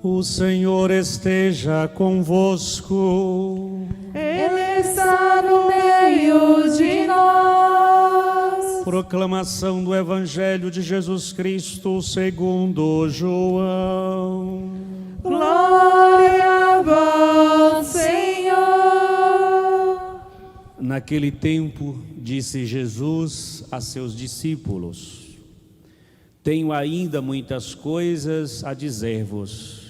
O Senhor esteja convosco. Ele está no meio de nós. Proclamação do Evangelho de Jesus Cristo segundo João. Glória a vós, Senhor. Naquele tempo, disse Jesus a seus discípulos: Tenho ainda muitas coisas a dizer-vos,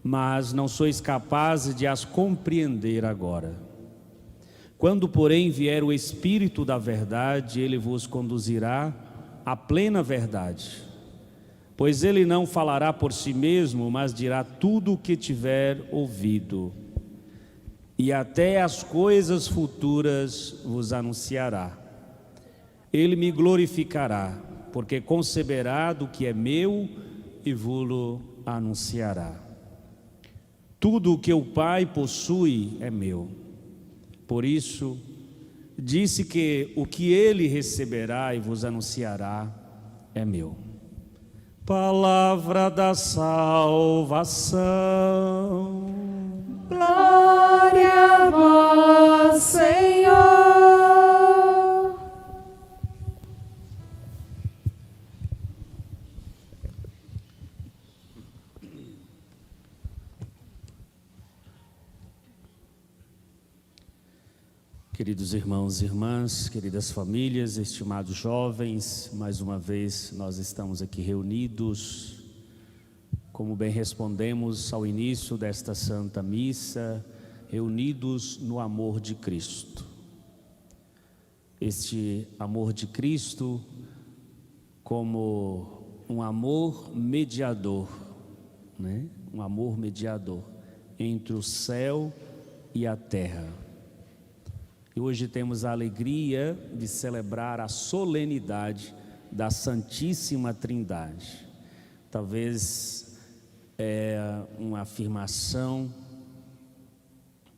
mas não sois capazes de as compreender agora. Quando, porém, vier o Espírito da verdade, ele vos conduzirá à plena verdade. Pois ele não falará por si mesmo, mas dirá tudo o que tiver ouvido. E até as coisas futuras vos anunciará. Ele me glorificará, porque conceberá do que é meu e vos-lo anunciará. Tudo o que o Pai possui é meu. Por isso, disse que o que ele receberá e vos anunciará é meu. Palavra da salvação. Glória a vós, Senhor. Queridos irmãos e irmãs, queridas famílias, estimados jovens, mais uma vez nós estamos aqui reunidos, como bem respondemos ao início desta Santa Missa, reunidos no amor de Cristo. Este amor de Cristo como um amor mediador, né? Um amor mediador entre o céu e a terra. E hoje temos a alegria de celebrar a solenidade da Santíssima Trindade. Talvez uma afirmação,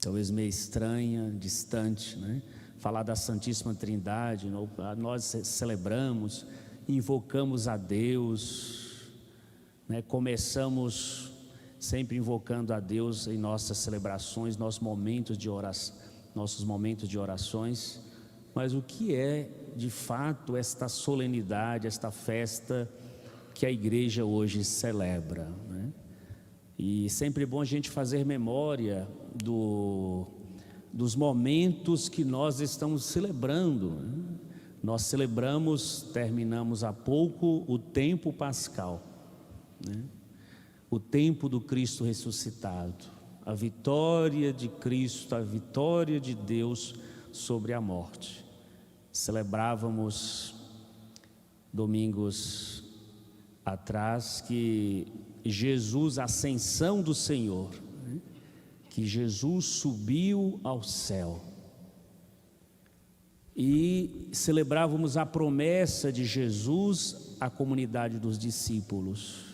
talvez meio estranha, distante, né? Falar da Santíssima Trindade, nós celebramos, invocamos a Deus, né? Começamos sempre invocando a Deus em nossas celebrações, nossos momentos de orações, mas o que é de fato esta solenidade, esta festa que a igreja hoje celebra, né? E sempre é bom a gente fazer memória dos momentos que nós estamos celebrando, né? Nós terminamos há pouco o tempo pascal, né? O tempo do Cristo ressuscitado, a vitória de Cristo, a vitória de Deus sobre a morte. Celebrávamos domingos atrás que Jesus, a ascensão do Senhor, né? Que Jesus subiu ao céu. E celebrávamos a promessa de Jesus à comunidade dos discípulos,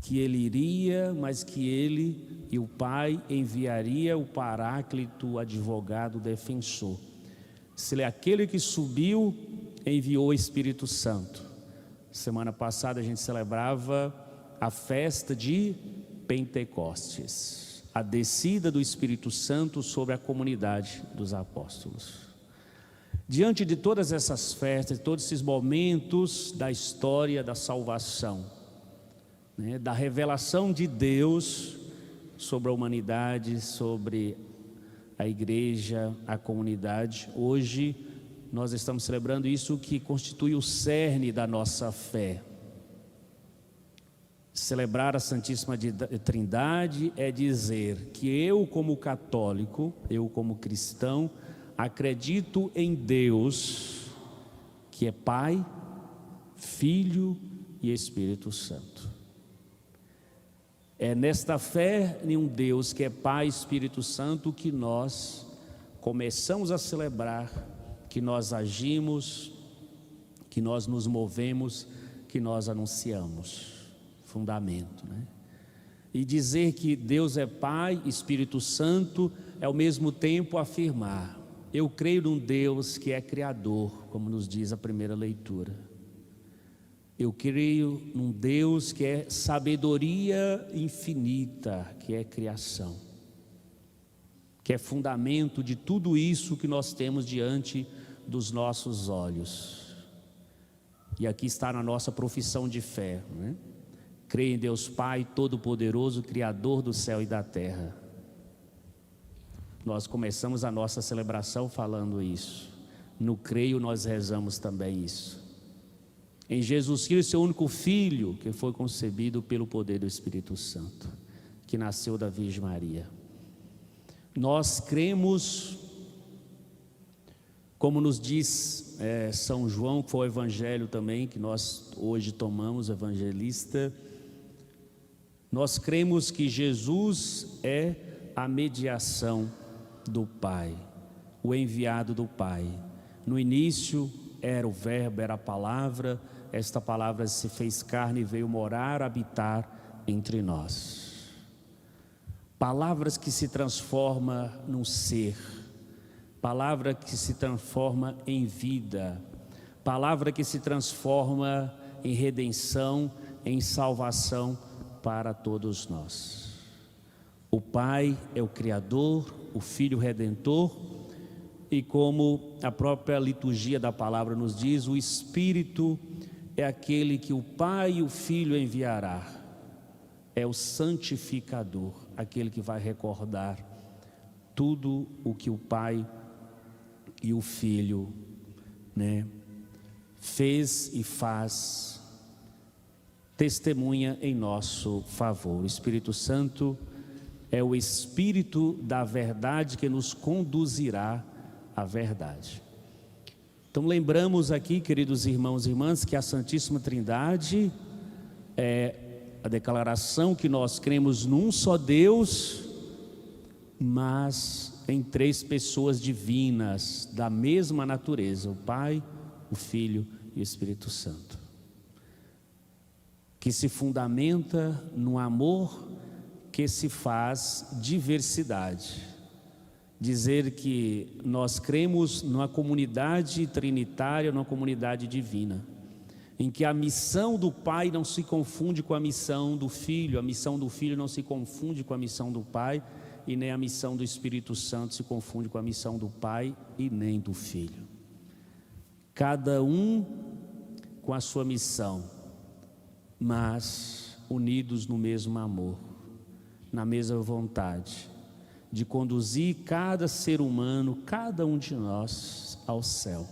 que ele iria, mas que ele e o Pai enviaria o Paráclito, o advogado, o defensor. Se aquele que subiu enviou o Espírito Santo. Semana passada a gente celebrava a festa de Pentecostes, a descida do Espírito Santo sobre a comunidade dos apóstolos. Diante de todas essas festas, todos esses momentos da história da salvação, né, da revelação de Deus sobre a humanidade, sobre a igreja, a comunidade, hoje nós estamos celebrando isso que constitui o cerne da nossa fé. Celebrar a Santíssima Trindade é dizer que eu, como católico, eu, como cristão, acredito em Deus, que é Pai, Filho e Espírito Santo. É nesta fé em um Deus que é Pai, Espírito Santo, que nós começamos a celebrar, que nós agimos, que nós nos movemos, que nós anunciamos. Fundamento, né? E dizer que Deus é Pai, Espírito Santo, é ao mesmo tempo afirmar: eu creio num Deus que é Criador, como nos diz a primeira leitura. Eu creio num Deus que é sabedoria infinita, que é criação, que é fundamento de tudo isso que nós temos diante dos nossos olhos. E aqui está na nossa profissão de fé, né? Creio em Deus Pai Todo-Poderoso, Criador do céu e da terra. Nós começamos a nossa celebração falando isso. No creio nós rezamos também isso. Em Jesus Cristo, seu único Filho, que foi concebido pelo poder do Espírito Santo, que nasceu da Virgem Maria. Nós cremos, como nos diz São João, que foi o evangelho também, que nós hoje tomamos, evangelista. Nós cremos que Jesus é a mediação do Pai, o enviado do Pai. No início era o Verbo, era a palavra. Esta palavra se fez carne e veio morar, habitar entre nós. Palavras que se transforma num ser, palavra que se transforma em vida, palavra que se transforma em redenção, em salvação para todos nós. O Pai é o Criador, o Filho Redentor, e como a própria liturgia da palavra nos diz, o Espírito é aquele que o Pai e o Filho enviará. É o santificador, aquele que vai recordar tudo o que o Pai e o Filho, fez e faz, testemunha em nosso favor. O Espírito Santo é o Espírito da verdade que nos conduzirá à verdade. Então lembramos aqui, queridos irmãos e irmãs, que a Santíssima Trindade é a declaração que nós cremos num só Deus, mas em três pessoas divinas da mesma natureza: o Pai, o Filho e o Espírito Santo, que se fundamenta no amor que se faz diversidade. Dizer que nós cremos numa comunidade trinitária, numa comunidade divina, em que a missão do Pai não se confunde com a missão do Filho, a missão do Filho não se confunde com a missão do Pai, e nem a missão do Espírito Santo se confunde com a missão do Pai e nem do Filho. Cada um com a sua missão, mas unidos no mesmo amor, na mesma vontade de conduzir cada ser humano, cada um de nós, ao céu.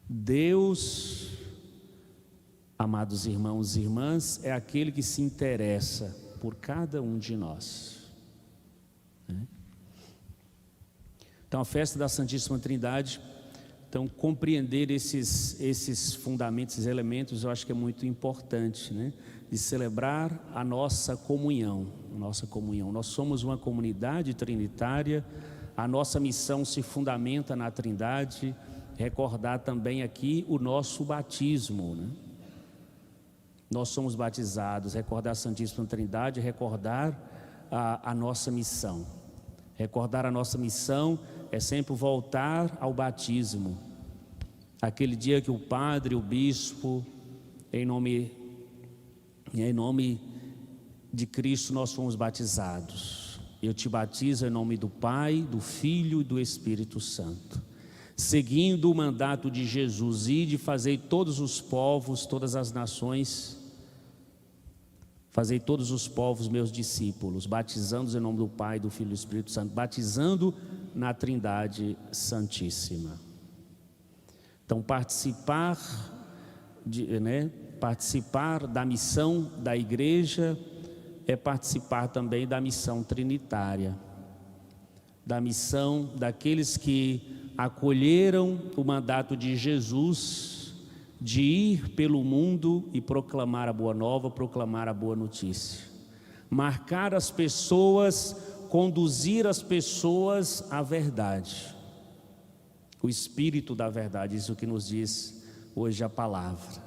Deus, amados irmãos e irmãs, é aquele que se interessa por cada um de nós. Então, a festa da Santíssima Trindade, então, compreender esses fundamentos, esses elementos, eu acho que é muito importante, de celebrar a nossa comunhão, Nós somos uma comunidade trinitária, a nossa missão se fundamenta na Trindade. Recordar também aqui o nosso batismo, Nós somos batizados, recordar a Santíssima Trindade, recordar a nossa missão. Recordar a nossa missão é sempre voltar ao batismo, aquele dia que o padre, o bispo, em nome de Cristo nós fomos batizados. Eu te batizo em nome do Pai, do Filho e do Espírito Santo, seguindo o mandato de Jesus, e de fazer todos os povos, todas as nações, fazei todos os povos meus discípulos, batizando-os em nome do Pai, do Filho e do Espírito Santo, batizando na Trindade Santíssima. Então, participar da missão da igreja é participar também da missão trinitária, da missão daqueles que acolheram o mandato de Jesus de ir pelo mundo e proclamar a boa nova, proclamar a boa notícia, marcar as pessoas, conduzir as pessoas à verdade, o Espírito da verdade. Isso que nos diz hoje a palavra: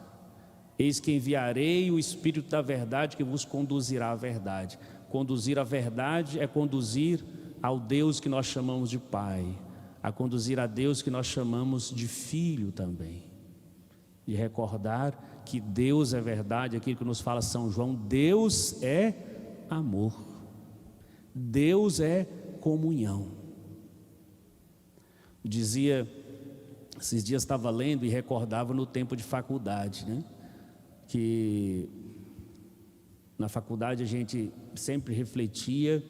eis que enviarei o Espírito da verdade, que vos conduzirá à verdade. Conduzir à verdade é conduzir ao Deus que nós chamamos de Pai, a conduzir a Deus que nós chamamos de Filho também. de recordar que Deus é verdade, aquilo que nos fala São João, Deus é amor, Deus é comunhão. Dizia, esses dias estava lendo e recordava no tempo de faculdade, né? Que na faculdade a gente sempre refletia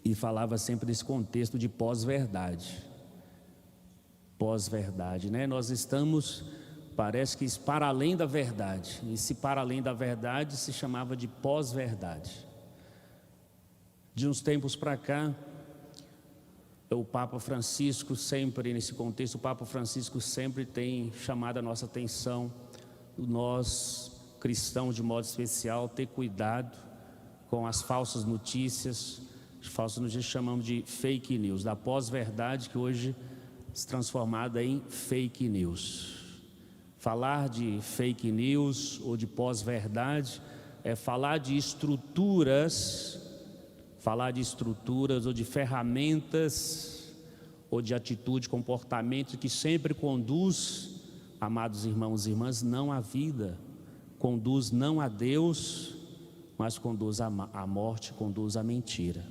e falava sempre desse contexto de pós-verdade. Pós-verdade, né? Nós estamos, parece que para além da verdade. E se para além da verdade se chamava de pós-verdade. De uns tempos para cá, o Papa Francisco sempre, nesse contexto, o Papa Francisco sempre tem chamado a nossa atenção, nós cristãos de modo especial, ter cuidado com as falsas notícias. As falsas notícias chamamos de fake news, da pós-verdade que hoje se transformada em fake news. Falar de fake news ou de pós-verdade é falar de estruturas ou de ferramentas ou de atitude, comportamento que sempre conduz, amados irmãos e irmãs, não à vida, conduz não a Deus, mas conduz à morte, conduz à mentira.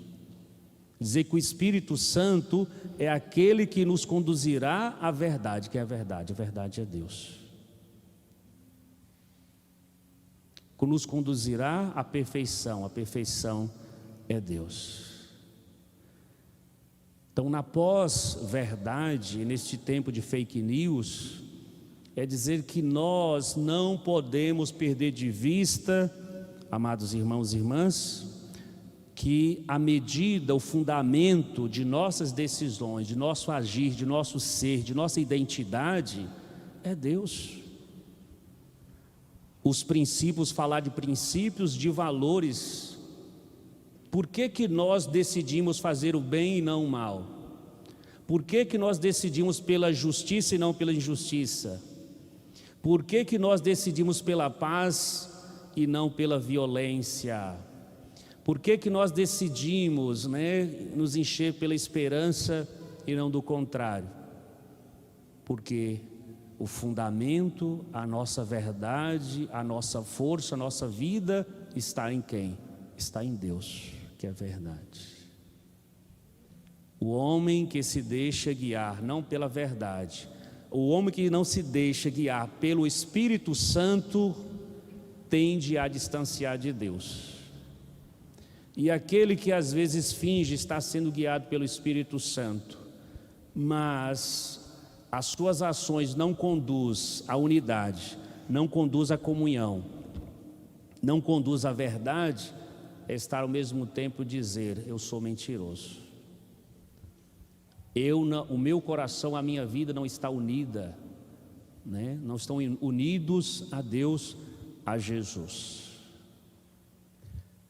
Dizer que o Espírito Santo é aquele que nos conduzirá à verdade, que é a verdade é Deus. Que nos conduzirá à perfeição, a perfeição é Deus. Então, na pós-verdade, neste tempo de fake news, é dizer que nós não podemos perder de vista, amados irmãos e irmãs, que a medida, o fundamento de nossas decisões, de nosso agir, de nosso ser, de nossa identidade, é Deus. Os princípios, falar de princípios, de valores. Por que nós decidimos fazer o bem e não o mal? Por que nós decidimos pela justiça e não pela injustiça? Por que nós decidimos pela paz e não pela violência? Por que nós decidimos, nos encher pela esperança e não do contrário? Porque o fundamento, a nossa verdade, a nossa força, a nossa vida está em quem? Está em Deus, que é verdade. O homem que se deixa guiar não pela verdade, o homem que não se deixa guiar pelo Espírito Santo, tende a distanciar de Deus. E aquele que às vezes finge estar sendo guiado pelo Espírito Santo, mas as suas ações não conduz à unidade, não conduz à comunhão, não conduz à verdade, é estar ao mesmo tempo dizer: eu sou mentiroso. O meu coração, a minha vida não está unida, não estão unidos a Deus, a Jesus.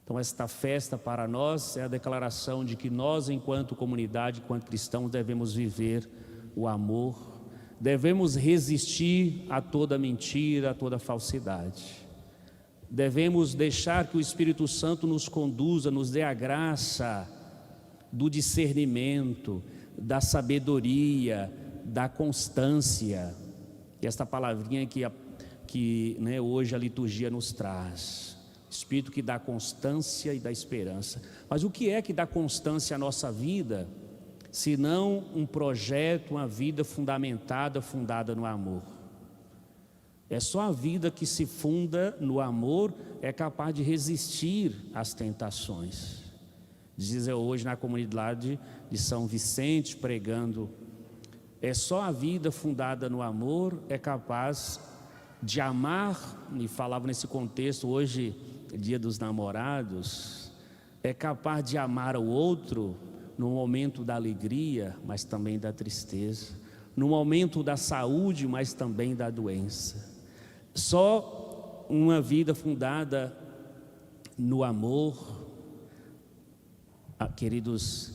Então esta festa para nós é a declaração de que nós, enquanto comunidade, enquanto cristãos, devemos viver o amor, devemos resistir a toda mentira, a toda falsidade. Devemos deixar que o Espírito Santo nos conduza, nos dê a graça do discernimento, da sabedoria, da constância. E esta palavrinha que hoje a liturgia nos traz. Espírito que dá constância e dá esperança. Mas o que é que dá constância à nossa vida, se não um projeto, uma vida fundada no amor? É só a vida que se funda no amor é capaz de resistir às tentações. Diz hoje na comunidade de São Vicente, pregando, é só a vida fundada no amor é capaz de amar, e falava nesse contexto hoje, Dia dos Namorados, é capaz de amar o outro no momento da alegria, mas também da tristeza, no momento da saúde, mas também da doença. Só uma vida fundada no amor, queridos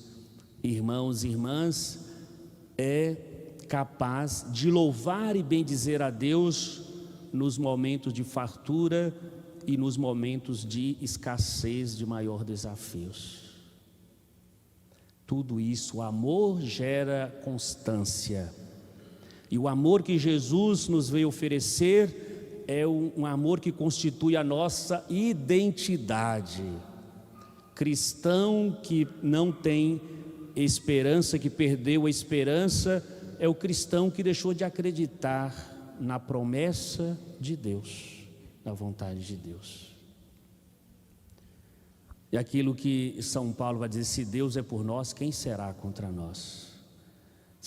irmãos e irmãs, é capaz de louvar e bendizer a Deus nos momentos de fartura e nos momentos de escassez, de maior desafios. Tudo isso, o amor gera constância. E o amor que Jesus nos veio oferecer é um amor que constitui a nossa identidade. Cristão que não tem esperança, que perdeu a esperança, é o cristão que deixou de acreditar na promessa de Deus, na vontade de Deus. E aquilo que São Paulo vai dizer: se Deus é por nós, quem será contra nós?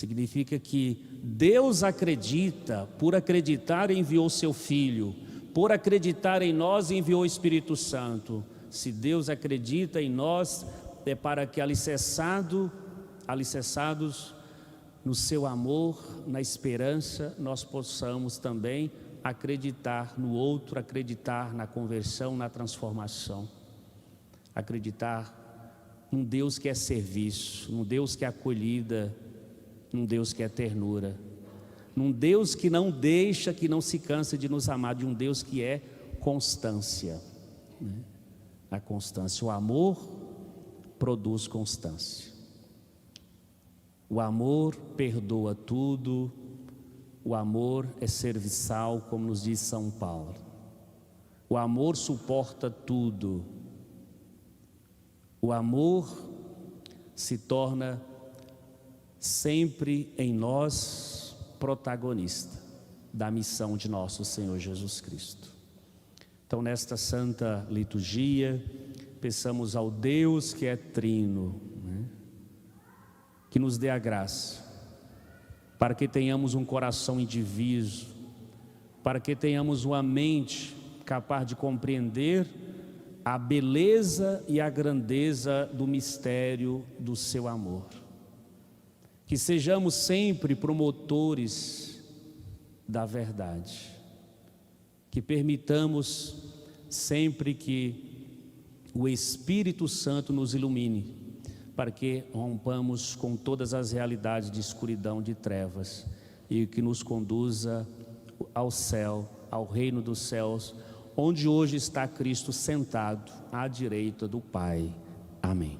Significa que Deus acredita, por acreditar enviou seu Filho, por acreditar em nós enviou o Espírito Santo. Se Deus acredita em nós, é para que alicerçados no seu amor, na esperança, nós possamos também acreditar no outro, acreditar na conversão, na transformação, acreditar num Deus que é serviço, num Deus que é acolhida, num Deus que é ternura, num Deus que não deixa, que não se cansa de nos amar, de um Deus que é constância, né? A constância, o amor produz constância. O amor perdoa tudo, o amor é serviçal, como nos diz São Paulo. O amor suporta tudo. O amor se torna sempre em nós protagonista da missão de nosso Senhor Jesus Cristo. Então, nesta santa liturgia, peçamos ao Deus que é trino, né, que nos dê a graça, para que tenhamos um coração indiviso, para que tenhamos uma mente capaz de compreender a beleza e a grandeza do mistério do seu amor. Que sejamos sempre promotores da verdade, que permitamos sempre que o Espírito Santo nos ilumine, para que rompamos com todas as realidades de escuridão, de trevas, e que nos conduza ao céu, ao reino dos céus, onde hoje está Cristo sentado à direita do Pai. Amém.